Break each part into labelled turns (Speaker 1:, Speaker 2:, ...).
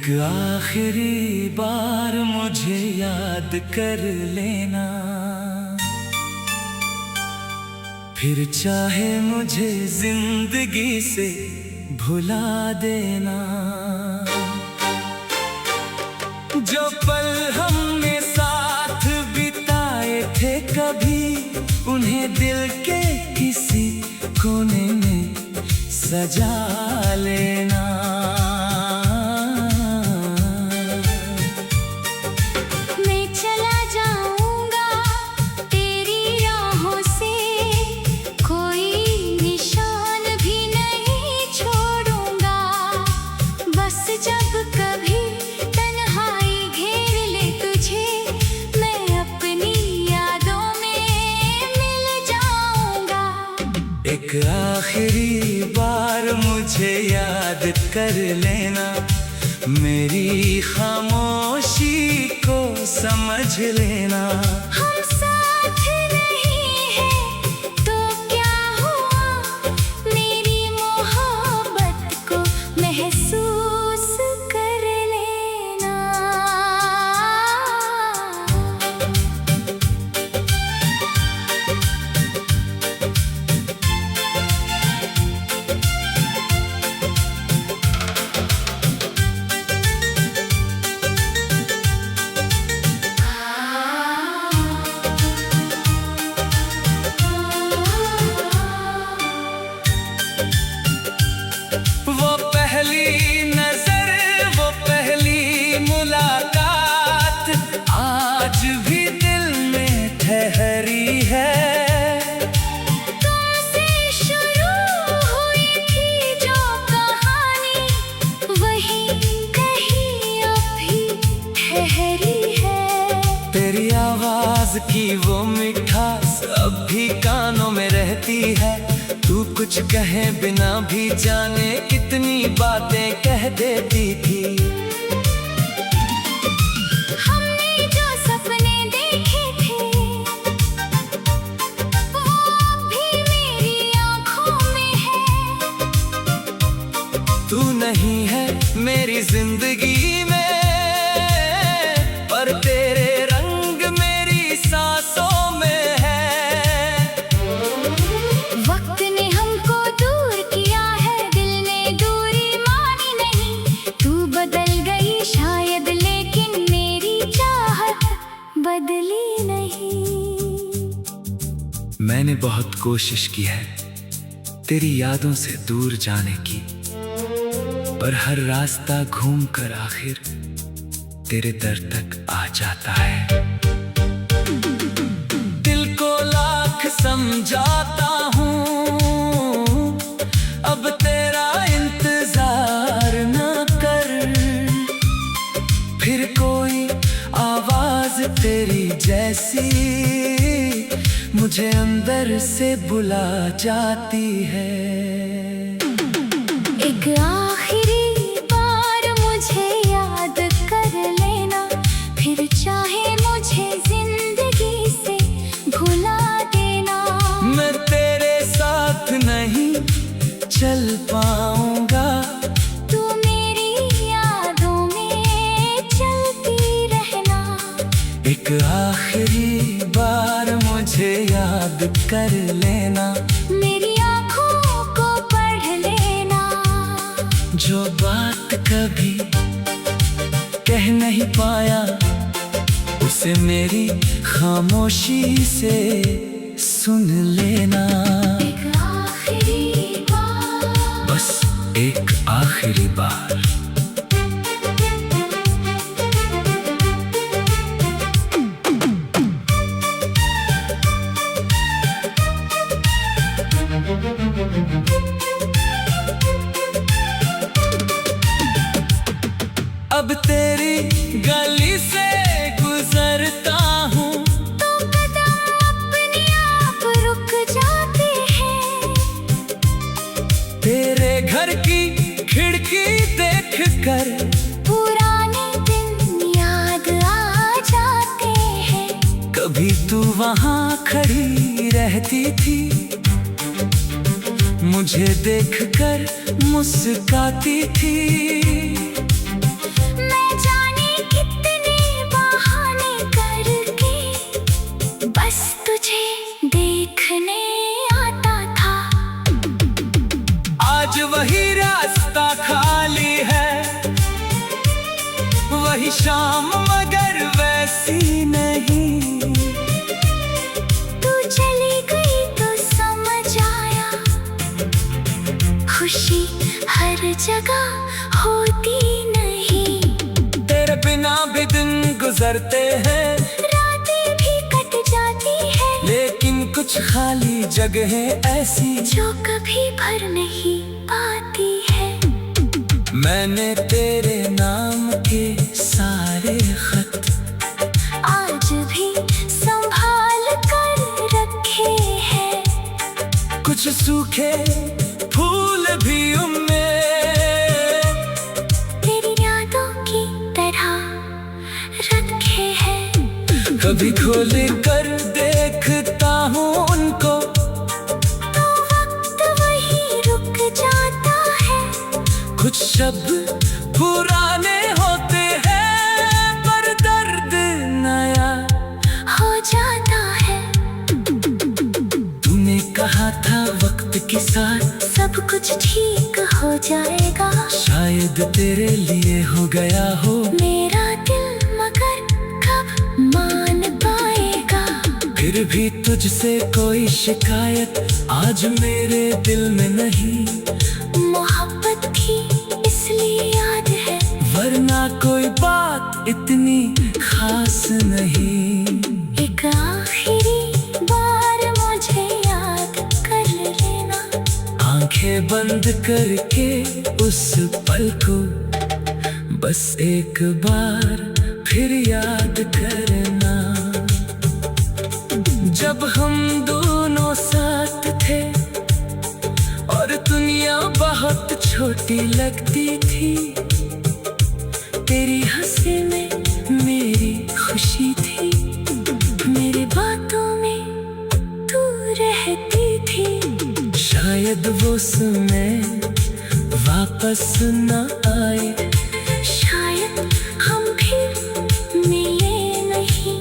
Speaker 1: एक आखिरी बार मुझे याद कर लेना, फिर चाहे मुझे जिंदगी से भुला देना। जो पल हमने साथ बिताए थे कभी, उन्हें दिल के किसी कोने में सजा लेना। एक आखिरी बार मुझे याद कर लेना, मेरी खामोशी को समझ लेना।
Speaker 2: हम साथ नहीं हैं तो क्या हुआ, मेरी मोहब्बत को महसूस कर लेना।
Speaker 1: आज भी दिल में ठहरी है।
Speaker 2: तुमसे शुरू हुई थी जो कहानी, वही कहीं अभी ठहरी है।
Speaker 1: तेरी आवाज की वो मिठास अब भी कानों में रहती है। तू कुछ कहे बिना भी जाने कितनी बातें कह देती थी। तू नहीं है मेरी जिंदगी में, पर तेरे रंग मेरी सांसों में है।
Speaker 2: वक्त ने हमको दूर किया है, दिल ने दूरी मानी नहीं। तू बदल गई शायद, लेकिन मेरी चाहत बदली नहीं।
Speaker 1: मैंने बहुत कोशिश की है तेरी यादों से दूर जाने की, पर हर रास्ता घूमकर आखिर तेरे दर तक आ जाता है। दिल को लाख समझाता हूँ, अब तेरा इंतजार न कर। फिर कोई आवाज तेरी जैसी मुझे अंदर से बुला जाती है।
Speaker 2: एक आखिरी बार मुझे याद कर लेना, फिर चाहे मुझे जिंदगी से भुला देना।
Speaker 1: मैं तेरे साथ नहीं चल पाऊंगा,
Speaker 2: तू मेरी यादों में चलती रहना।
Speaker 1: एक आखिरी बार मुझे याद कर लेना,
Speaker 2: मेरी आँखों को पढ़ लेना।
Speaker 1: जो बात कभी कह नहीं पाया, उसे मेरी खामोशी से सुन लेना।
Speaker 2: एक आखिरी बार,
Speaker 1: बस एक आखिरी बार। अब तेरी गली से गुजरता हूँ,
Speaker 2: तो कदम अपने आप रुक जाते हैं।
Speaker 1: तेरे घर की खिड़की देख कर
Speaker 2: पुराने दिन याद आ जाते हैं।
Speaker 1: कभी तू वहाँ खड़ी रहती थी, मुझे देखकर मुस्काती थी।
Speaker 2: हर जगह होती नहीं।
Speaker 1: तेरे बिना भी दिन गुजरते हैं,
Speaker 2: रातें भी कट जाती है,
Speaker 1: लेकिन कुछ खाली जगहें ऐसी
Speaker 2: जो कभी भर नहीं पाती है।
Speaker 1: मैंने तेरे नाम के सारे खत
Speaker 2: आज भी संभाल कर रखे हैं,
Speaker 1: कुछ सूखे फूल भी उनमें
Speaker 2: तेरी यादों की तरह रखे हैं।
Speaker 1: कभी खोल कर देखता हूँ उनको,
Speaker 2: तो वक्त वही रुक जाता है।
Speaker 1: कुछ शब्द पुराने होते हैं, पर दर्द नया
Speaker 2: हो जाता है।
Speaker 1: तूने कहा था वक्त के साथ
Speaker 2: सब कुछ ठीक हो जाएगा,
Speaker 1: शायद तेरे लिए हो गया हो
Speaker 2: मेरा दिल, मगर कब मान पाएगा।
Speaker 1: फिर भी तुझसे कोई शिकायत आज मेरे दिल में नहीं,
Speaker 2: मोहब्बत थी इसलिए याद है,
Speaker 1: वरना कोई बात इतनी खास नहीं।
Speaker 2: एक आखिरी बार मुझे याद कर लेना,
Speaker 1: आंखें बंद करके उस पल को बस एक बार फिर याद करना। जब हम दोनों साथ थे और दुनिया बहुत छोटी लगती थी, तेरी हंसी में मेरी खुशी थी, मेरी बातों में तू रहती थी। शायद वो समय वापस न आए,
Speaker 2: शायद हम फिर मिले नहीं।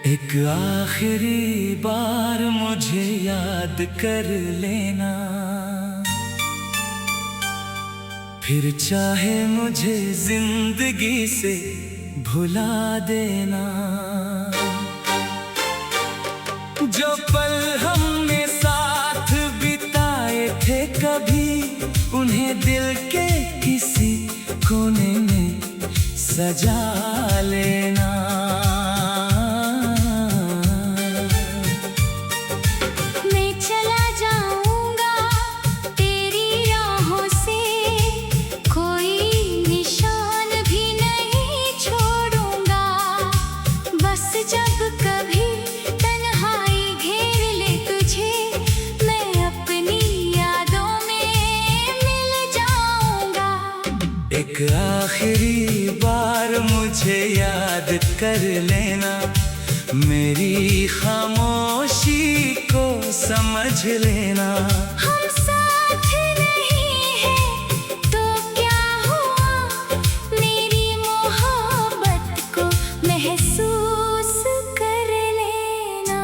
Speaker 1: एक आखिरी बार मुझे याद कर लेना, फिर चाहे मुझे जिंदगी से भुला देना। जो पल हमने साथ बिताए थे कभी, उन्हें दिल के किसी कोने में सजा लेना।
Speaker 2: मैं चला जाऊंगा तेरी राहों से, कोई निशान भी नहीं छोड़ूंगा। बस जब कभी तन्हाई घेर ले तुझे, मैं अपनी यादों में मिल जाऊंगा।
Speaker 1: एक आखिरी बार मुझे याद कर लेना, मेरी खामोशी को समझ लेना।
Speaker 2: हम साथ नहीं हैं तो क्या हुआ, मेरी मोहब्बत को महसूस कर लेना।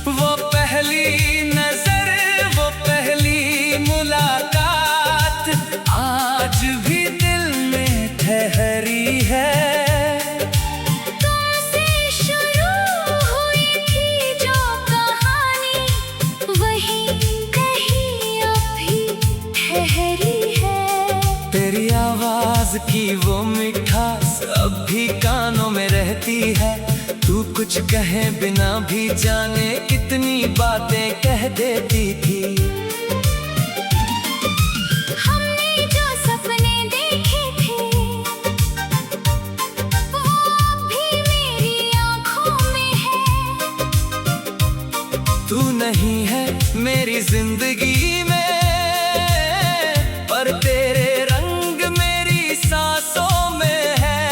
Speaker 1: वो पहली नजर, वो पहली मुलाकात आज भी दिल में ठहरी है।
Speaker 2: तुमसे शुरू हुई थी जो कहानी, वही कहीं अब भी ठहरी है।
Speaker 1: तेरी आवाज की वो मिठास अब भी कानों में रहती है। तू कुछ कहे बिना भी जाने कितनी बातें कह देती थी।
Speaker 2: हमने जो सपने देखे थे, वो अब भी मेरी आँखों में है।
Speaker 1: तू मेरी जिंदगी में, पर तेरे रंग मेरी सांसों में है।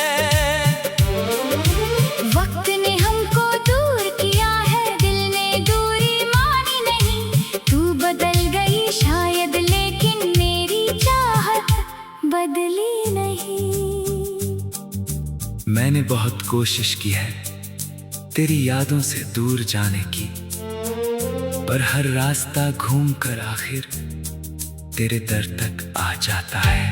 Speaker 2: वक्त ने हमको दूर किया है, दिल ने दूरी मानी नहीं। तू बदल गई शायद, लेकिन मेरी चाहत बदली नहीं।
Speaker 1: मैंने बहुत कोशिश की है तेरी यादों से दूर जाने की, पर हर रास्ता घूम कर आखिर तेरे दर तक आ जाता है।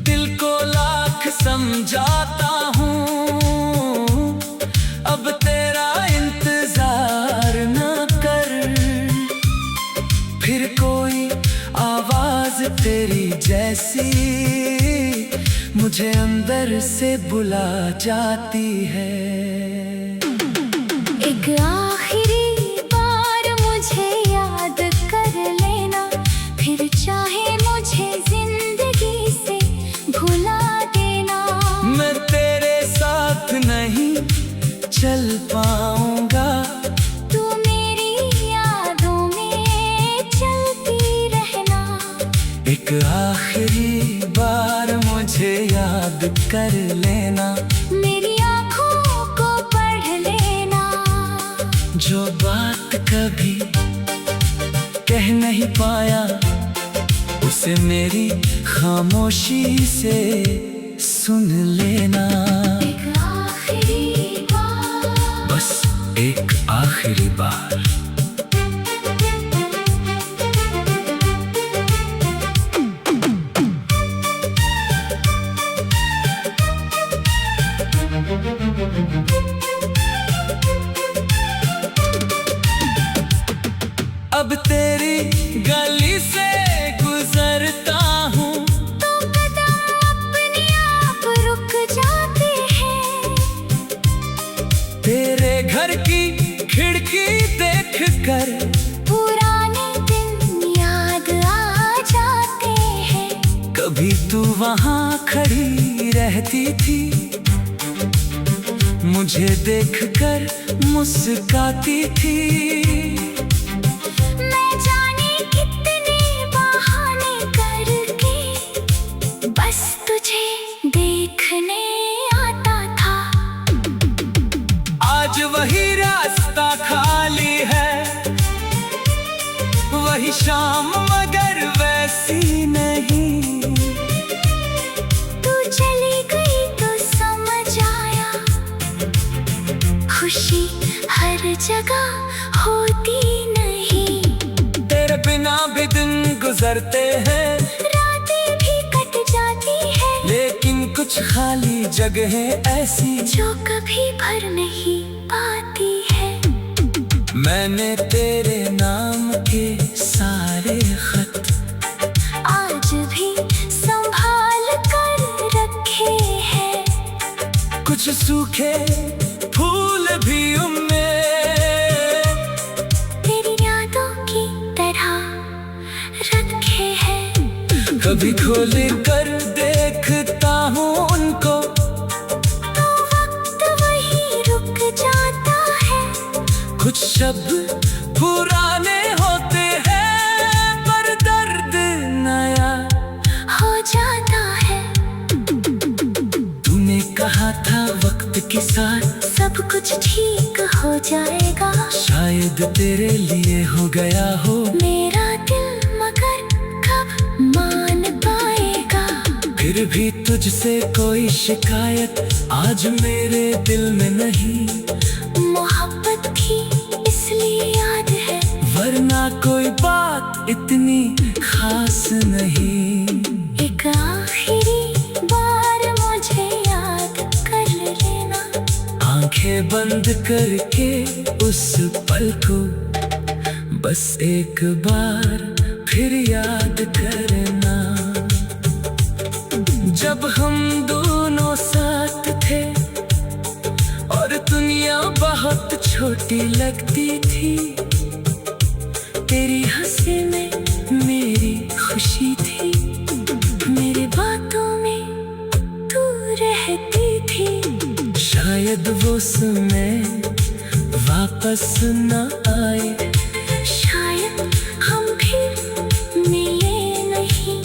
Speaker 1: दिल को लाख समझाता हूँ, अब तेरा इंतजार न कर। फिर कोई आवाज तेरी जैसी मुझे अंदर से बुला जाती है।
Speaker 2: एक आखिरी बार मुझे याद कर लेना, फिर चाहे मुझे जिंदगी से भुला देना।
Speaker 1: मैं तेरे साथ नहीं चल पाऊंगा,
Speaker 2: तू मेरी यादों में चलती रहना।
Speaker 1: एक आखिरी बार मुझे याद कर लेना,
Speaker 2: मेरी आँखों को पढ़ लेना।
Speaker 1: जो बात कभी कह नहीं पाया, उसे मेरी खामोशी से सुन लेना।
Speaker 2: एक आखिरी बार,
Speaker 1: बस एक आखिरी बार। अब तेरी गली से गुजरता हूँ,
Speaker 2: तो कदम अपने आप रुक जाते हैं।
Speaker 1: तेरे घर की खिड़की देख कर
Speaker 2: पुराने दिन याद आ जाते हैं।
Speaker 1: कभी तू वहाँ खड़ी रहती थी, मुझे देखकर मुस्काती थी।
Speaker 2: मैं जाने कितने बहाने करके बस तुझे देखने आता था।
Speaker 1: आज वही रास्ता खाली है, वही शाम मगर वैसी नहीं।
Speaker 2: तू चली गई तो समझ आया, खुशी हर जगह होती नहीं।
Speaker 1: तेरे बिना भी दिन गुजरते हैं,
Speaker 2: रातें भी कट जाती है,
Speaker 1: लेकिन कुछ खाली जगहें ऐसी
Speaker 2: जो कभी भर नहीं पाती है।
Speaker 1: मैंने तेरे नाम के सारे खत
Speaker 2: आज भी संभाल कर रखे हैं,
Speaker 1: कुछ सूखे फूल भी उनमें
Speaker 2: तेरी यादों की तरह रखे हैं।
Speaker 1: कभी खोल कर देखता हूँ उनको,
Speaker 2: तो वक्त वही रुक जाता है।
Speaker 1: कुछ शब्द पुराने होते हैं, पर दर्द नया
Speaker 2: हो जाता है।
Speaker 1: तूने कहा था वक्त के साथ
Speaker 2: सब कुछ ठीक हो जाएगा,
Speaker 1: शायद तेरे लिए हो गया हो
Speaker 2: मेरा दिल, मगर कब मान पाएगा।
Speaker 1: फिर भी तुझसे कोई शिकायत आज मेरे दिल में नहीं।
Speaker 2: मोहब्बत की इसलिए याद है,
Speaker 1: वरना कोई बात इतनी खास नहीं।
Speaker 2: एक आखिरी बार मुझे याद कर लेना।
Speaker 1: आंखें बंद करके उस पल को बस एक बार फिर याद करना, जब हम दोनों साथ थे और दुनिया बहुत छोटी लगती थी। तेरी हंसी में मेरी खुशी थी, मेरी बातों में तू रहती थी। शायद वो समय वापस वापस न आए।
Speaker 2: शायद हम फिर मिले नहीं।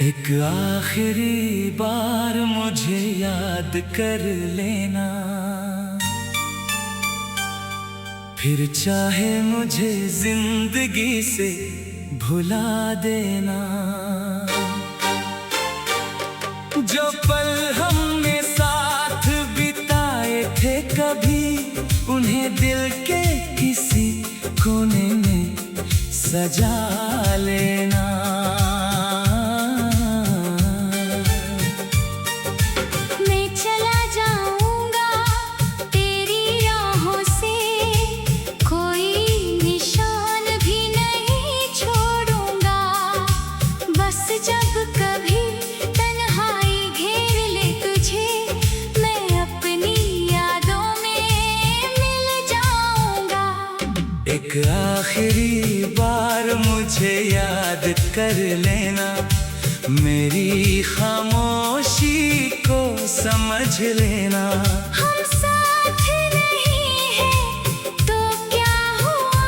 Speaker 1: एक आखिरी बार मुझे याद कर लेना, फिर चाहे मुझे जिंदगी से भुला देना। जो पल हमने साथ बिताए थे कभी, उन्हें दिल के किसी कोने में सजा लेना। एक आखिरी बार मुझे याद कर लेना, मेरी खामोशी को समझ लेना।
Speaker 2: हम साथ नहीं हैं तो क्या हुआ,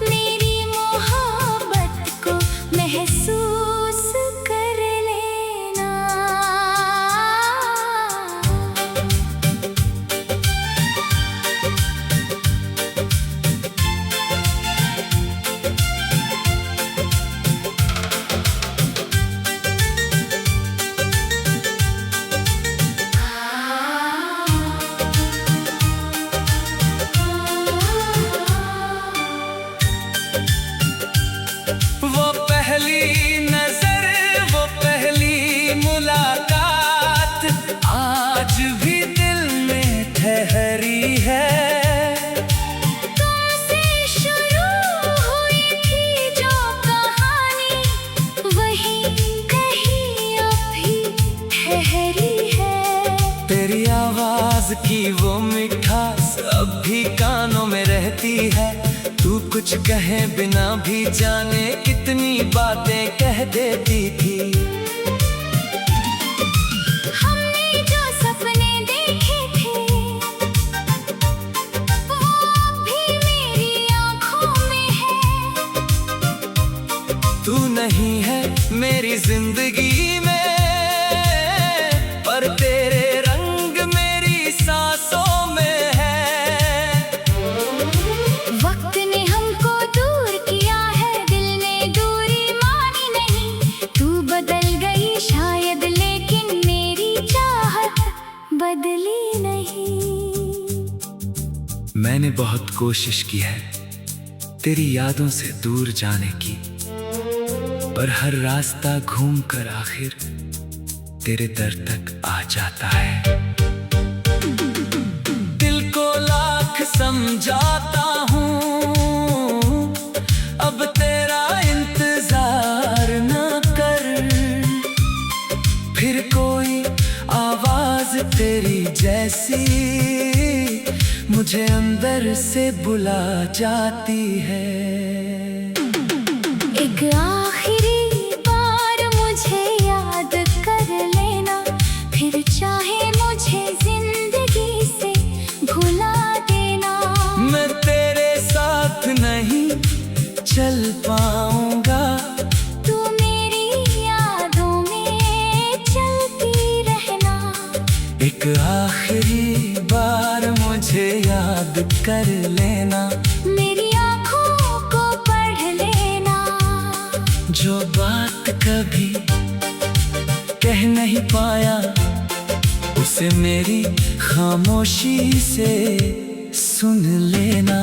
Speaker 2: मेरी मोहब्बत को महसूस कर लेना।
Speaker 1: आज भी दिल में ठहरी है।
Speaker 2: तुमसे शुरू हुई थी जो कहानी, वही कहीं अभी ठहरी है।
Speaker 1: तेरी आवाज की वो मिठास अब भी कानों में रहती है। तू कुछ कहे बिना भी जाने कितनी बातें कह देती थी। तू नहीं है मेरी जिंदगी में, पर तेरे रंग मेरी सांसों में है।
Speaker 2: वक्त ने हमको दूर किया है, दिल ने दूरी मानी नहीं। तू बदल गई शायद, लेकिन मेरी चाहत बदली नहीं।
Speaker 1: मैंने बहुत कोशिश की है तेरी यादों से दूर जाने की, पर हर रास्ता घूमकर आखिर तेरे दर तक आ जाता है। दिल को लाख समझाता हूँ, अब तेरा इंतजार न कर। फिर कोई आवाज तेरी जैसी मुझे अंदर से बुला जाती है।
Speaker 2: एक आखिरी बार मुझे याद कर लेना, फिर चाहे मुझे जिंदगी से भुला देना।
Speaker 1: मैं तेरे साथ नहीं चल पाऊंगा,
Speaker 2: तू मेरी यादों में चलती रहना।
Speaker 1: एक आखिरी बार मुझे याद कर लेना,
Speaker 2: मेरी आँखों को पढ़ लेना।
Speaker 1: जो बात कभी कह नहीं पाया, उसे मेरी खामोशी से सुन लेना।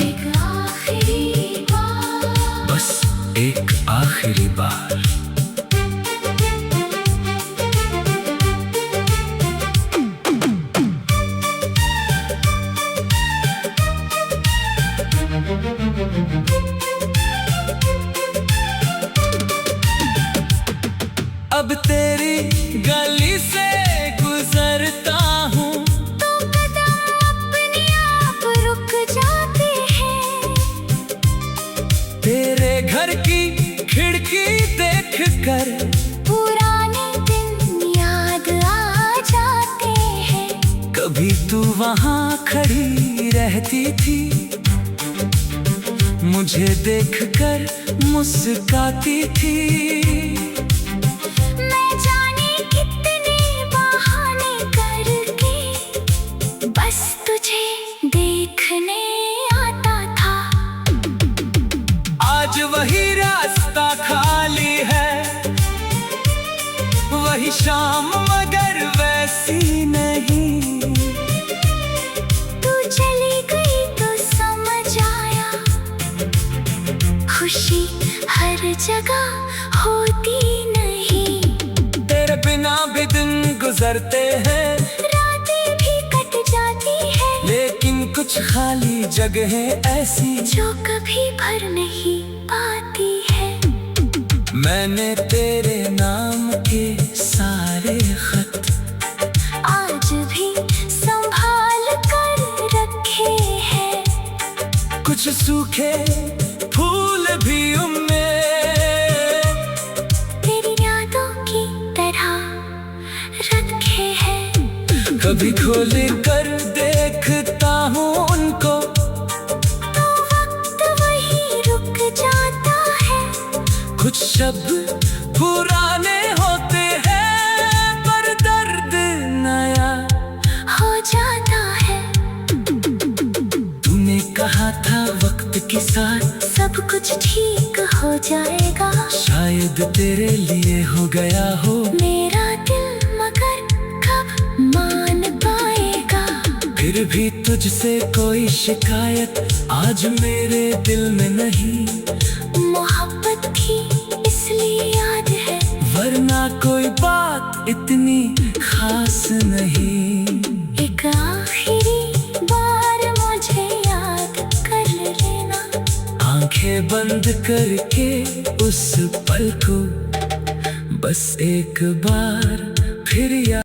Speaker 2: एक आखिरी बार,
Speaker 1: बस एक आखिरी बार। अब तेरी गली से गुजरता हूँ
Speaker 2: तो कदम अपने आप रुक जाते हैं।
Speaker 1: तेरे घर की खिड़की देख कर
Speaker 2: पुराने दिन याद आ जाते हैं।
Speaker 1: कभी तू वहाँ खड़ी रहती थी, मुझे देखकर मुस्काती थी।
Speaker 2: मैं जाने कितने बहाने करके बस तुझे देखने आता था।
Speaker 1: आज वही रास्ता खाली है, वही शाम मगर वैसी नहीं।
Speaker 2: तू चली गई तो समझ आया, खुशी हर जगह होती नहीं।
Speaker 1: तेरे बिना भी दिन गुजरते हैं,
Speaker 2: रातें भी कट जाती है,
Speaker 1: लेकिन कुछ खाली जगहें ऐसी
Speaker 2: जो कभी भर नहीं पाती है।
Speaker 1: मैंने तेरे नाम के सारे खत
Speaker 2: आज भी संभाल कर रखे हैं,
Speaker 1: कुछ सूखे फूल भी उनमें
Speaker 2: तेरी यादों की तरह रखे हैं।
Speaker 1: कभी खोल कर देखता हूँ उनको,
Speaker 2: तो वक्त वही रुक जाता है।
Speaker 1: कुछ शब्द पुराने होते हैं पर दर्द नया
Speaker 2: हो जाता है।
Speaker 1: तूने कहा था वक्त के साथ
Speaker 2: सब कुछ ठीक हो जाएगा,
Speaker 1: शायद तेरे लिए हो गया हो
Speaker 2: मेरा दिल मगर कब मान पाएगा।
Speaker 1: फिर भी तुझसे कोई शिकायत आज मेरे दिल में नहीं।
Speaker 2: मोहब्बत की इसलिए याद है,
Speaker 1: वरना कोई बात इतनी खास नहीं।
Speaker 2: एक आखिरी बार मुझे याद कर लेना,
Speaker 1: आंखें बंद करके उस पल को बस एक बार फिर याद